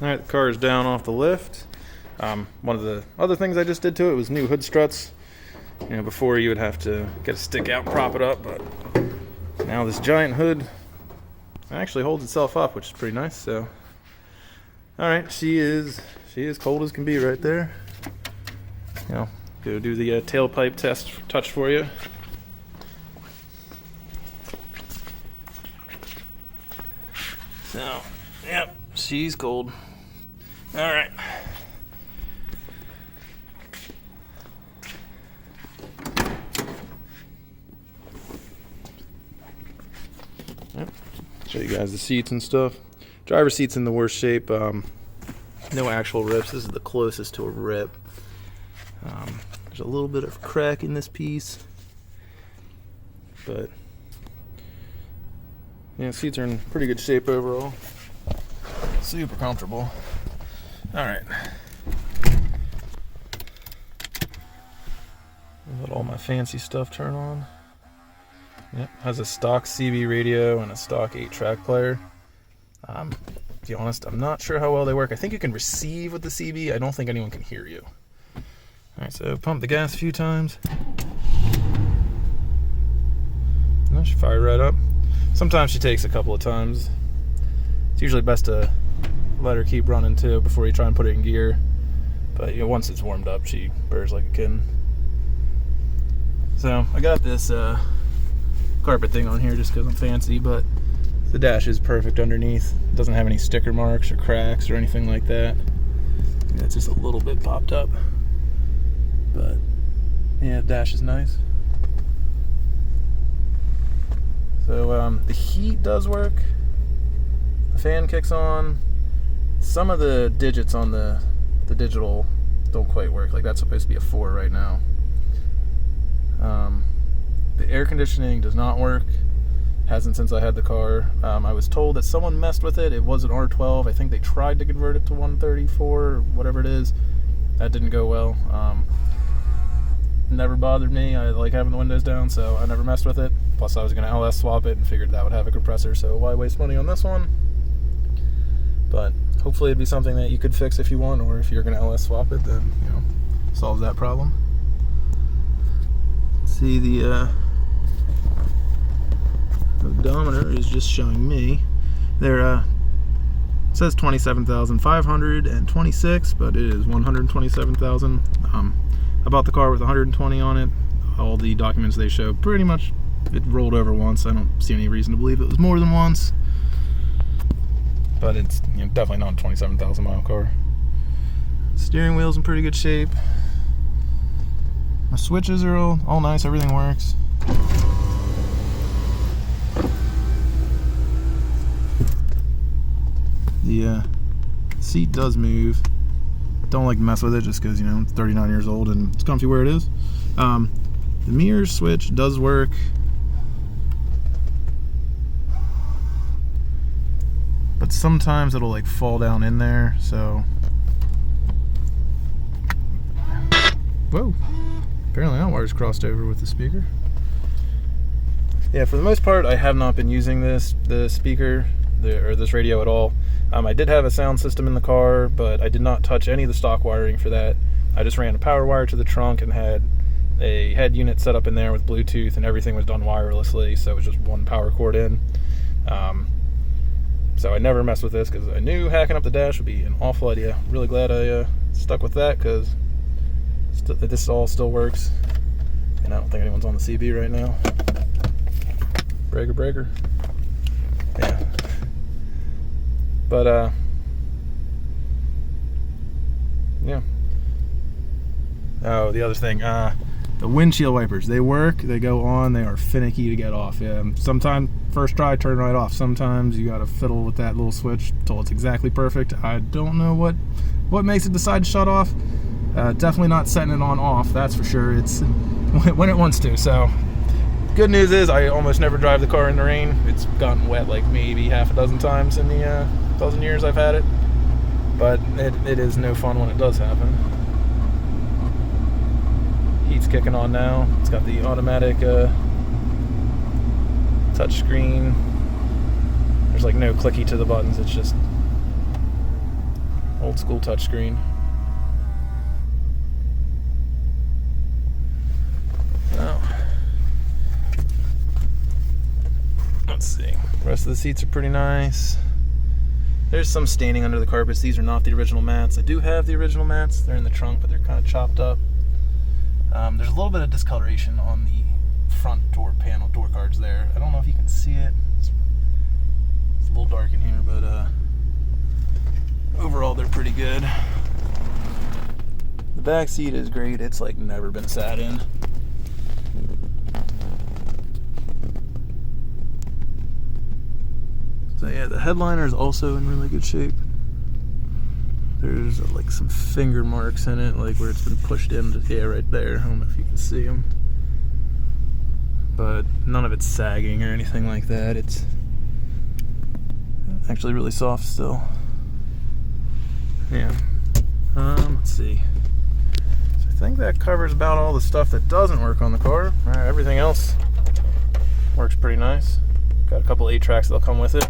Alright, the car is down off the lift. One of the other things I just did to it was new hood struts. You know, before you would have to get a stick out and prop it up, but now this giant hood actually holds itself up, which is pretty nice. So, alright, she is cold as can be right there. You know, go do the tailpipe test touch for you. So, yep, she's cold. Alright. Yep. Show you guys the seats and stuff. Driver's seat's in the worst shape. No actual rips. This is the closest to a rip. There's a little bit of crack in this piece, but yeah, seats are in pretty good shape overall. Super comfortable. Alright. Let all my fancy stuff turn on. Yep, has a stock CB radio and a stock 8-track player. To be honest, I'm not sure how well they work. I think you can receive with the CB. I don't think anyone can hear you. Alright, so pump the gas a few times. Oh, she fired right up. Sometimes she takes a couple of times. It's usually best to let her keep running too before you try and put it in gear. But you know, once it's warmed up, she purrs like a kitten. So I got this carpet thing on here just because I'm fancy, but the dash is perfect underneath. It doesn't have any sticker marks or cracks or anything like that. Yeah, it's just a little bit popped up. But yeah, the dash is nice. So the heat does work. The fan kicks on. Some of the digits on the digital don't quite work. Like that's supposed to be a 4 right now. The air conditioning does not work. Hasn't since I had the car. I was told that someone messed with it. It was an R12. I think they tried to convert it to 134 or whatever it is. That didn't go well. Never bothered me. I like having the windows down, so I never messed with it. Plus I was going to LS swap it and figured that would have a compressor, so why waste money on this one? But hopefully it'd be something that you could fix if you want, or if you're going to LS swap it, then, you know, solves that problem. See, the odometer is just showing me there. It says 27,526, but it is 127,000. I bought the car with 120 on it. All the documents they show pretty much it rolled over once. I don't see any reason to believe it was more than once, but it's, you know, definitely not a 27,000 mile car. Steering wheel's in pretty good shape. My switches are all nice. Everything works. The seat does move. Don't like to mess with it just because, you know, it's 39 years old and it's comfy where it is. The mirror switch does work. But sometimes it'll like fall down in there, so. Whoa. Apparently that wire's crossed over with the speaker. Yeah, for the most part, I have not been using the speaker, or this radio at all. I did have a sound system in the car, but I did not touch any of the stock wiring for that. I just ran a power wire to the trunk and had a head unit set up in there with Bluetooth, and everything was done wirelessly, so it was just one power cord in. So I never messed with this because I knew hacking up the dash would be an awful idea. Really glad I stuck with that, because this all still works. And I don't think anyone's on the CB right now. Breaker. Yeah. But, yeah. Oh, the other thing, the windshield wipers, they work, they go on, they are finicky to get off. Yeah, sometimes, first try, turn right off. Sometimes you gotta fiddle with that little switch until it's exactly perfect. I don't know what makes it decide to shut off. Definitely not setting it on off, that's for sure. It's when it wants to, so. Good news is I almost never drive the car in the rain. It's gotten wet like maybe half a dozen times in the dozen years I've had it. But it is no fun when it does happen. Heat's kicking on now. It's got the automatic touch screen. There's like no clicky to the buttons. It's just Old school touchscreen. Oh. Let's see. The rest of the seats are pretty nice. There's some staining under the carpets. These are not the original mats. I do have the original mats. They're in the trunk, but they're kind of chopped up. There's a little bit of discoloration on the front door panel, door cards there. I don't know if you can see it. It's a little dark in here, but overall they're pretty good. The back seat is great. It's like never been sat in. So yeah, the headliner is also in really good shape. There's like some finger marks in it, like where it's been pushed in. Yeah, right there. I don't know if you can see them. But none of it's sagging or anything like that. It's actually really soft still. Yeah. Let's see. So I think that covers about all the stuff that doesn't work on the car. Everything else works pretty nice. Got a couple 8-tracks that'll come with it.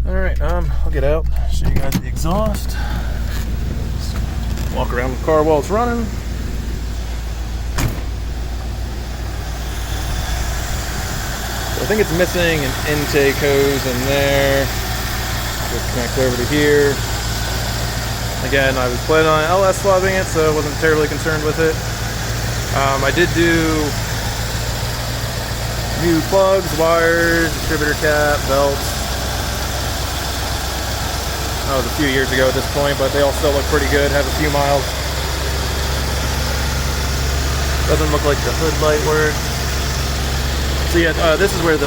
Alright, I'll get out, show you guys the exhaust. Just walk around the car while it's running. So I think it's missing an intake hose in there. Just connect over to here. Again, I was planning on LS swapping it, so I wasn't terribly concerned with it. I did do new plugs, wires, distributor cap, belts. That was a few years ago at this point, but they all still look pretty good. Have a few miles. Doesn't look like the hood light works. So yeah, this is where the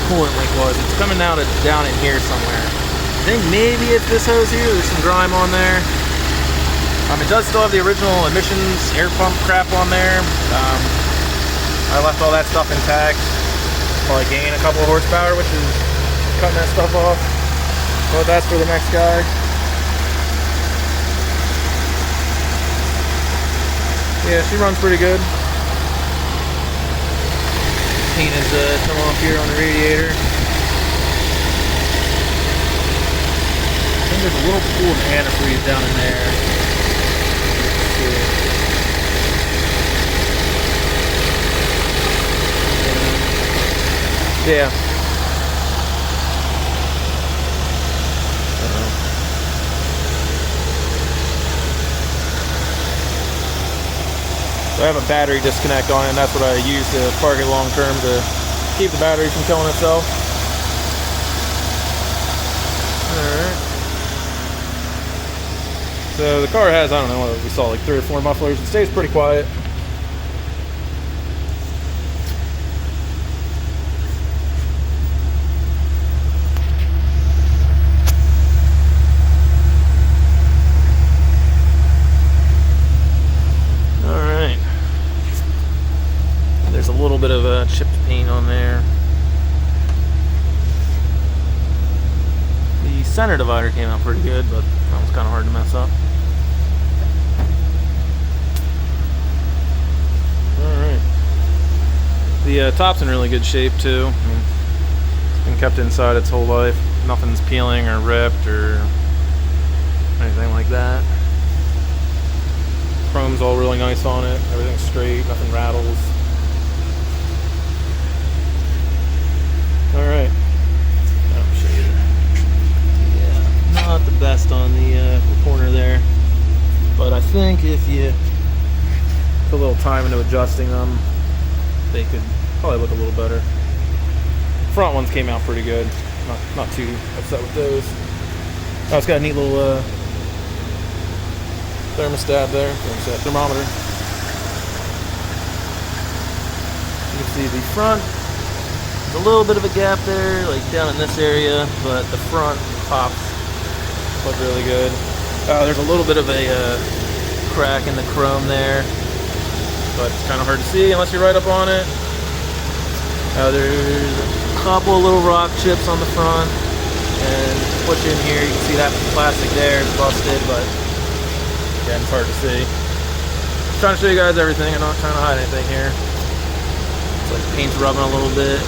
coolant leak was. It's coming down in here somewhere. I think maybe it's this hose here. There's some grime on there. It does still have the original emissions air pump crap on there. I left all that stuff intact. Probably gain a couple of horsepower, which is cutting that stuff off. But that's for the next guy. Yeah, she runs pretty good. Paint is come off here on the radiator. I think there's a little pool of antifreeze down in there. Yeah. So I have a battery disconnect on it, and that's what I use to park it long term to keep the battery from killing itself. Alright. So the car has, I don't know what we saw, like 3 or 4 mufflers. It stays pretty quiet. There's a little bit of chipped paint on there. The center divider came out pretty good, but that was kind of hard to mess up. Alright. The top's in really good shape too. I mean, it's been kept inside its whole life. Nothing's peeling or ripped or anything like that. Chrome's all really nice on it. Everything's straight, nothing rattles. Alright, I'll show you. Yeah, not the best on the corner there, but I think if you put a little time into adjusting them, they could probably look a little better. Front ones came out pretty good. Not too upset with those. Oh, it's got a neat little thermostat there, thermometer. You can see the front. There's a little bit of a gap there, like down in this area, but the front pops look really good. There's a little bit of a crack in the chrome there, but it's kind of hard to see unless you're right up on it. There's a couple little rock chips on the front, and push in here, you can see that plastic there is busted, but again, it's hard to see. I'm trying to show you guys everything. I'm not trying to hide anything here. It's like paint's rubbing a little bit.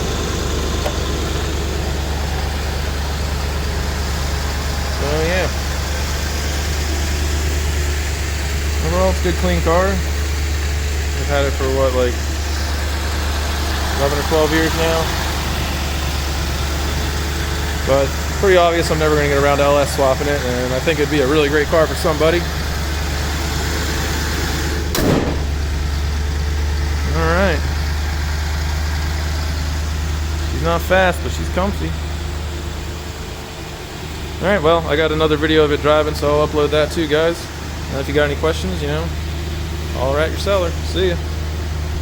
So yeah. good clean car. I've had it for what, like 11 or 12 years now. But pretty obvious I'm never going to get around to LS swapping it, and I think it'd be a really great car for somebody. Alright. She's not fast, but she's comfy. Alright, well, I got another video of it driving, so I'll upload that too, guys. And if you got any questions, you know, holler at your seller. See ya.